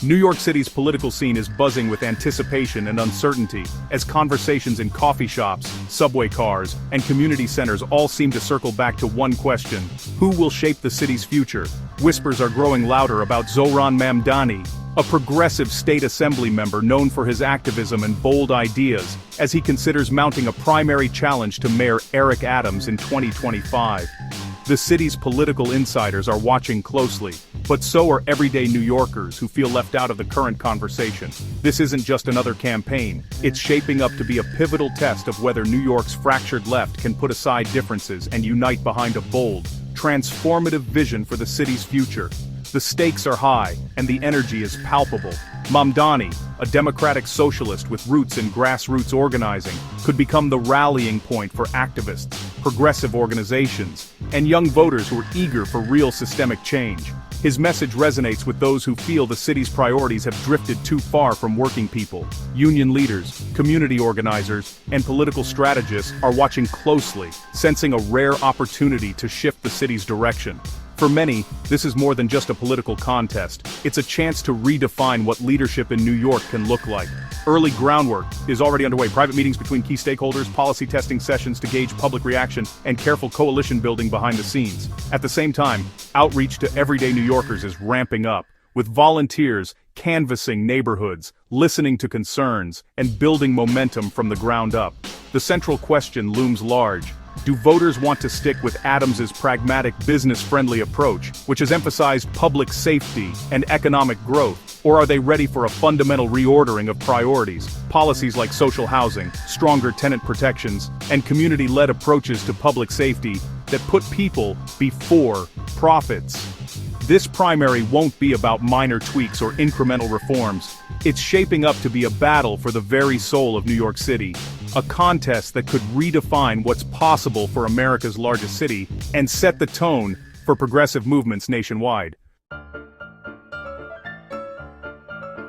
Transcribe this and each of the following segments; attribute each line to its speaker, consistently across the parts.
Speaker 1: New York City's political scene is buzzing with anticipation and uncertainty, as conversations in coffee shops, subway cars, and community centers all seem to circle back to one question: who will shape the city's future? Whispers are growing louder about Zohran Mamdani, a progressive state assembly member known for his activism and bold ideas, as he considers mounting a primary challenge to Mayor Eric Adams in 2025. The city's political insiders are watching closely, but so are everyday New Yorkers who feel left out of the current conversation. This isn't just another campaign, it's shaping up to be a pivotal test of whether New York's fractured left can put aside differences and unite behind a bold, transformative vision for the city's future. The stakes are high, and the energy is palpable. Mamdani, a democratic socialist with roots in grassroots organizing, could become the rallying point for activists, progressive organizations, and young voters who are eager for real systemic change. His message resonates with those who feel the city's priorities have drifted too far from working people. Union leaders, community organizers, and political strategists are watching closely, sensing a rare opportunity to shift the city's direction. For many, this is more than just a political contest. It's a chance to redefine what leadership in New York can look like. Early groundwork is already underway. Private meetings between key stakeholders, policy testing sessions to gauge public reaction, and careful coalition building behind the scenes. At the same time, outreach to everyday New Yorkers is ramping up, with volunteers canvassing neighborhoods, listening to concerns, and building momentum from the ground up. The central question looms large. Do voters want to stick with Adams's pragmatic, business-friendly approach, which has emphasized public safety and economic growth, or are they ready for a fundamental reordering of priorities? Policies like social housing, stronger tenant protections, and community-led approaches to public safety that put people before profits. This primary won't be about minor tweaks or incremental reforms. It's shaping up to be a battle for the very soul of New York City. A contest that could redefine what's possible for America's largest city and set the tone for progressive movements nationwide.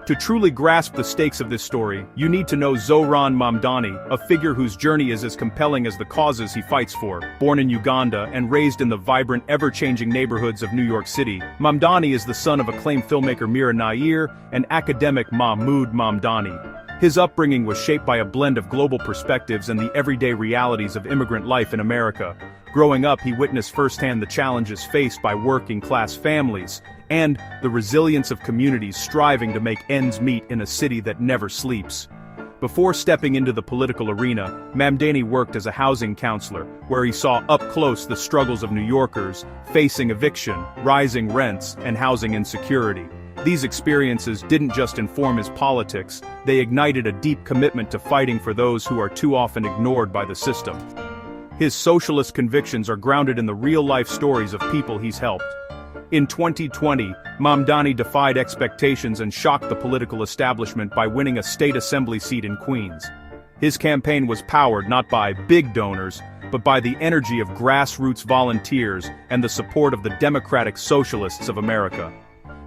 Speaker 1: To truly grasp the stakes of this story, you need to know Zohran Mamdani, a figure whose journey is as compelling as the causes he fights for. Born in Uganda and raised in the vibrant, ever-changing neighborhoods of New York City, Mamdani is the son of acclaimed filmmaker Mira Nair and academic Mahmoud Mamdani. His upbringing was shaped by a blend of global perspectives and the everyday realities of immigrant life in America. Growing up, he witnessed firsthand the challenges faced by working-class families, and the resilience of communities striving to make ends meet in a city that never sleeps. Before stepping into the political arena, Mamdani worked as a housing counselor, where he saw up close the struggles of New Yorkers facing eviction, rising rents, and housing insecurity. These experiences didn't just inform his politics, they ignited a deep commitment to fighting for those who are too often ignored by the system. His socialist convictions are grounded in the real-life stories of people he's helped. In 2020, Mamdani defied expectations and shocked the political establishment by winning a state assembly seat in Queens. His campaign was powered not by big donors, but by the energy of grassroots volunteers and the support of the Democratic Socialists of America.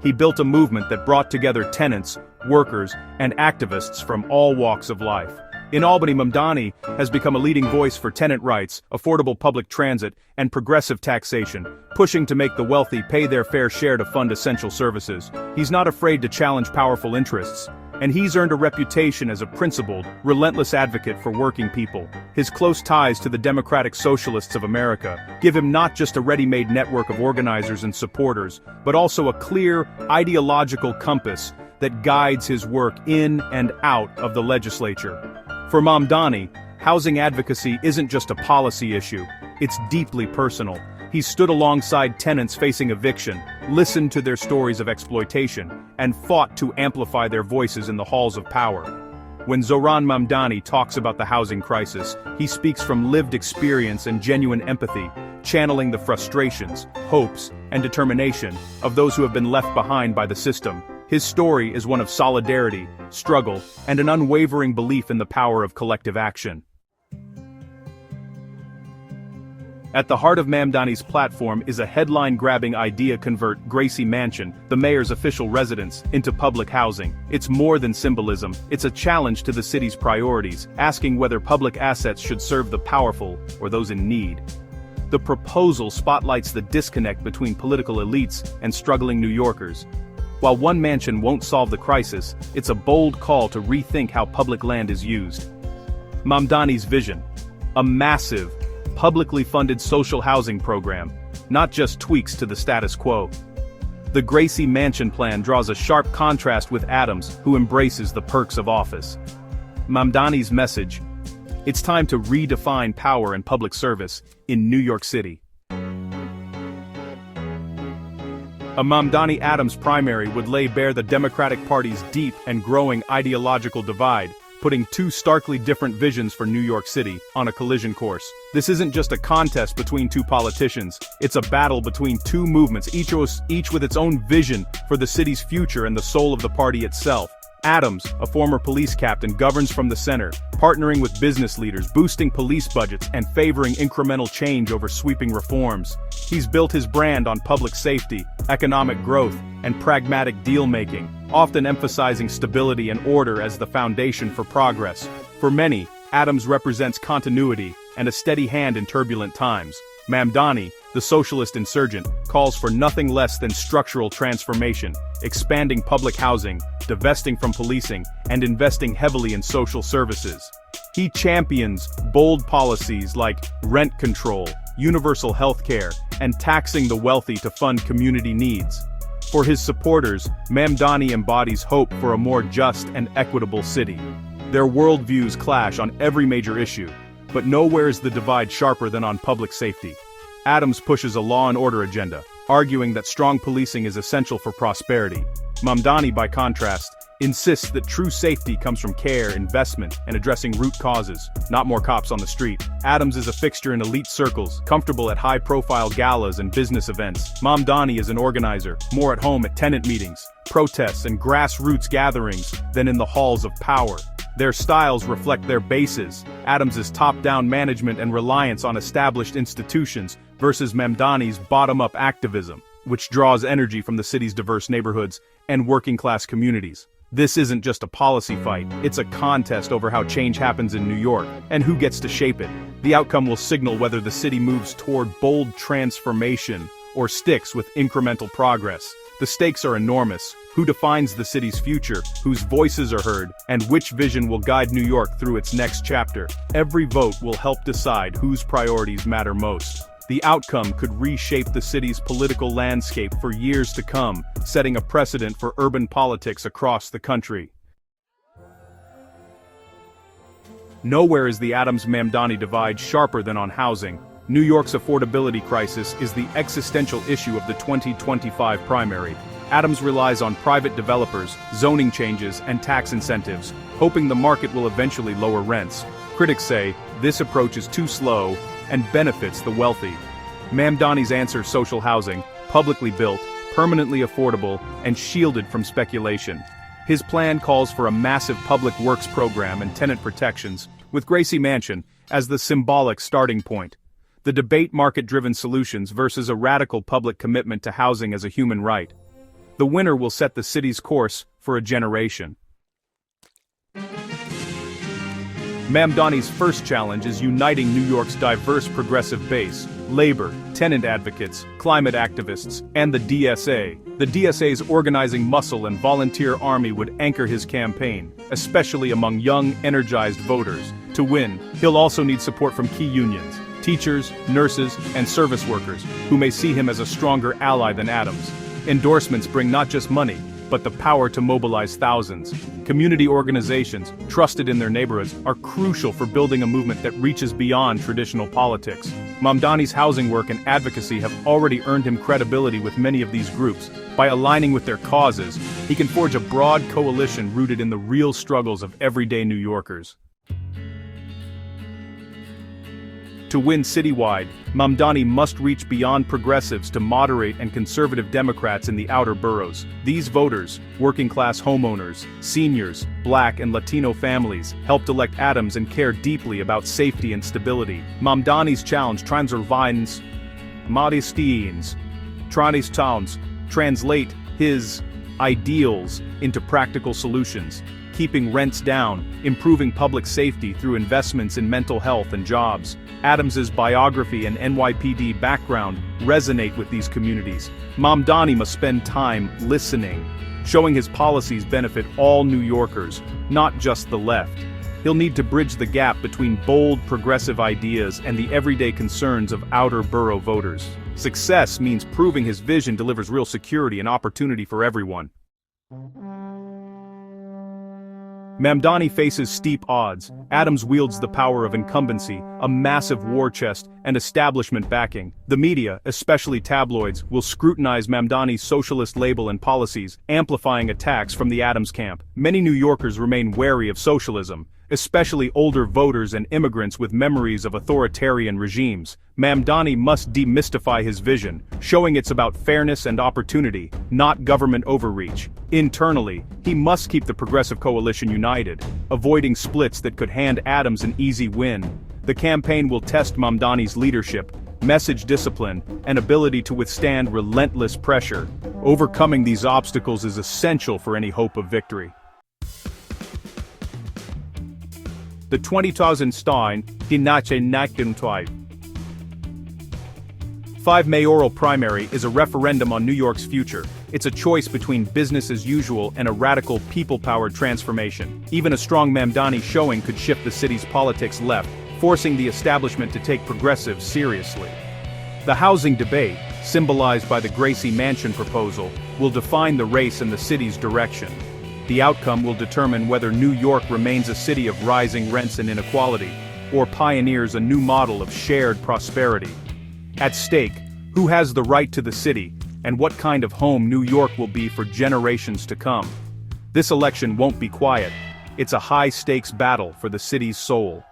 Speaker 1: He built a movement that brought together tenants, workers, and activists from all walks of life. In Albany, Mamdani has become a leading voice for tenant rights, affordable public transit, and progressive taxation, pushing to make the wealthy pay their fair share to fund essential services. He's not afraid to challenge powerful interests, and he's earned a reputation as a principled, relentless advocate for working people. His close ties to the Democratic Socialists of America give him not just a ready-made network of organizers and supporters, but also a clear, ideological compass that guides his work in and out of the legislature. For Mamdani, housing advocacy isn't just a policy issue, it's deeply personal. He stood alongside tenants facing eviction, listened to their stories of exploitation, and fought to amplify their voices in the halls of power. When Zohran Mamdani talks about the housing crisis, he speaks from lived experience and genuine empathy, channeling the frustrations, hopes, and determination of those who have been left behind by the system. His story is one of solidarity, struggle, and an unwavering belief in the power of collective action. At the heart of Mamdani's platform is a headline-grabbing idea: convert Gracie Mansion, the mayor's official residence, into public housing. It's more than symbolism, it's a challenge to the city's priorities, asking whether public assets should serve the powerful or those in need. The proposal spotlights the disconnect between political elites and struggling New Yorkers. While one mansion won't solve the crisis, it's a bold call to rethink how public land is used. Mamdani's vision. A massive, publicly funded social housing program, not just tweaks to the status quo. The Gracie Mansion plan draws a sharp contrast with Adams, who embraces the perks of office. Mamdani's message: it's time to redefine power and public service in New York City. A Mamdani-Adams primary would lay bare the Democratic Party's deep and growing ideological divide, putting two starkly different visions for New York City on a collision course. This isn't just a contest between two politicians, it's a battle between two movements, each with its own vision for the city's future and the soul of the party itself. Adams, a former police captain, governs from the center, partnering with business leaders, boosting police budgets, and favoring incremental change over sweeping reforms. He's built his brand on public safety, economic growth, and pragmatic deal-making, often emphasizing stability and order as the foundation for progress. For many, Adams represents continuity and a steady hand in turbulent times. Mamdani, the socialist insurgent, calls for nothing less than structural transformation, expanding public housing, divesting from policing, and investing heavily in social services. He champions bold policies like rent control, universal health care, and taxing the wealthy to fund community needs. For his supporters, Mamdani embodies hope for a more just and equitable city. Their worldviews clash on every major issue, but nowhere is the divide sharper than on public safety. Adams pushes a law and order agenda, arguing that strong policing is essential for prosperity. Mamdani, by contrast, insists that true safety comes from care, investment, and addressing root causes, not more cops on the street. Adams is a fixture in elite circles, comfortable at high-profile galas and business events. Mamdani is an organizer, more at home at tenant meetings, protests, and grassroots gatherings than in the halls of power. Their styles reflect their bases, Adams's top-down management and reliance on established institutions versus Mamdani's bottom-up activism, which draws energy from the city's diverse neighborhoods and working-class communities. This isn't just a policy fight, it's a contest over how change happens in New York, and who gets to shape it. The outcome will signal whether the city moves toward bold transformation or sticks with incremental progress. The stakes are enormous. Who defines the city's future, whose voices are heard, and which vision will guide New York through its next chapter? Every vote will help decide whose priorities matter most. The outcome could reshape the city's political landscape for years to come, setting a precedent for urban politics across the country. Nowhere is the Adams-Mamdani divide sharper than on housing. New York's affordability crisis is the existential issue of the 2025 primary. Adams relies on private developers, zoning changes, and tax incentives, hoping the market will eventually lower rents. Critics say this approach is too slow and benefits the wealthy. Mamdani's answer: social housing, publicly built, permanently affordable, and shielded from speculation. His plan calls for a massive public works program and tenant protections, with Gracie Mansion as the symbolic starting point. The debate: market-driven solutions versus a radical public commitment to housing as a human right. The winner will set the city's course for a generation. Mamdani's first challenge is uniting New York's diverse progressive base: labor, tenant advocates, climate activists, and the DSA. The DSA's organizing muscle and volunteer army would anchor his campaign, especially among young, energized voters. To win, he'll also need support from key unions, teachers, nurses, and service workers, who may see him as a stronger ally than Adams. Endorsements bring not just money, but the power to mobilize thousands. Community organizations, trusted in their neighborhoods, are crucial for building a movement that reaches beyond traditional politics. Mamdani's housing work and advocacy have already earned him credibility with many of these groups. By aligning with their causes, he can forge a broad coalition rooted in the real struggles of everyday New Yorkers. To win citywide, Mamdani must reach beyond progressives to moderate and conservative Democrats in the outer boroughs. These voters, working-class homeowners, seniors, Black and Latino families, helped elect Adams and care deeply about safety and stability. Mamdani's challenge transvervines modestines, towns, translate his ideals into practical solutions, keeping rents down, improving public safety through investments in mental health and jobs. Adams's biography and NYPD background resonate with these communities. Mamdani must spend time listening, showing his policies benefit all New Yorkers, not just the left. He'll need to bridge the gap between bold, progressive ideas and the everyday concerns of outer borough voters. Success means proving his vision delivers real security and opportunity for everyone. Mamdani faces steep odds. Adams wields the power of incumbency, a massive war chest, and establishment backing. The media, especially tabloids, will scrutinize Mamdani's socialist label and policies, amplifying attacks from the Adams camp. Many New Yorkers remain wary of socialism, especially older voters and immigrants with memories of authoritarian regimes. Mamdani must demystify his vision, showing it's about fairness and opportunity, not government overreach. Internally, he must keep the Progressive Coalition united, avoiding splits that could hand Adams an easy win. The campaign will test Mamdani's leadership, message discipline, and ability to withstand relentless pressure. Overcoming these obstacles is essential for any hope of victory. The 20,000 Stein, die Nationalentwei. 5 mayoral primary is a referendum on New York's future. It's a choice between business as usual and a radical people-powered transformation. Even a strong Mamdani showing could shift the city's politics left, forcing the establishment to take progressives seriously. The housing debate, symbolized by the Gracie Mansion proposal, will define the race and the city's direction. The outcome will determine whether New York remains a city of rising rents and inequality, or pioneers a new model of shared prosperity. At stake, who has the right to the city, and what kind of home New York will be for generations to come. This election won't be quiet. It's a high-stakes battle for the city's soul.